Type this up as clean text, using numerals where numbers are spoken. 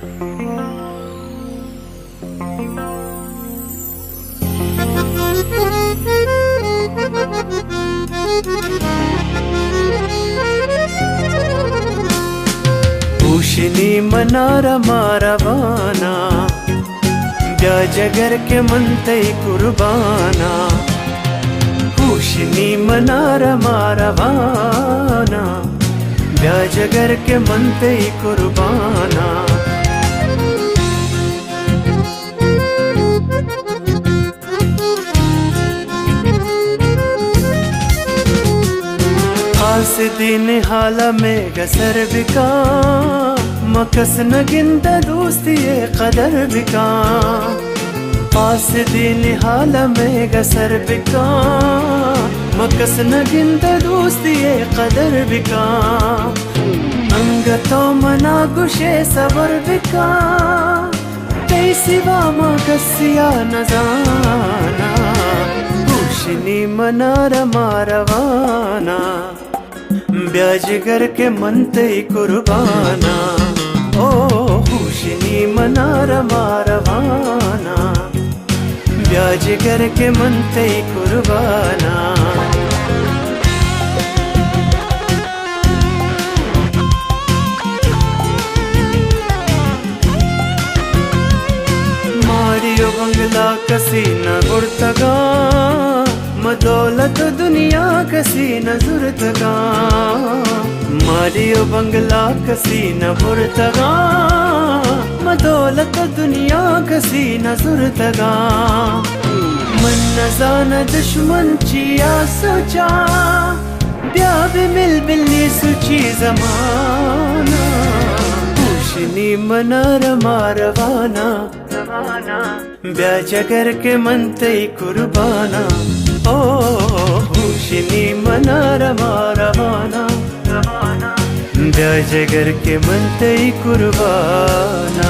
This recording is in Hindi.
उशनी मनारा मारवाना ब्याजगर के मनतई कुर्बाना। उशनी मनारा मारवाना ब्याजगर के मनतई कुर्बाना। आस दिन हाला में गसर बिका मकस न गिंदा दोस्ती कदर बिका। आस दिन हाला में गसर बिका मकस न गिंदा दोस्ती कदर बिका। अंगतो मना गुशे सबर बिका तई सिवा मकसिया न जाना। उशनी मनारा मारवाना ब्याजगर के मनतई कुर्बाना। ओ उशनी मनारा मारवाना ब्याजगर के मनतई कुर्बाना। मारियो बंगला कसी न गुर्तगा मदौलत दुनिया कसी न जुर्तगा। मारियो बंगला कसी न बुर्तगा मदौलत दुनिया कसी न जुर्तगा। मन न जाना दुश्मन चिया सोचा ब्या भी मिल बिल्ली सुची जमाना। उशनी मनारा मारवाना ब्याजगर के मनतई कुर्बाना। ओ उशनी मनारा मारवाना ब्याजगर के मनतई कुर्बाना।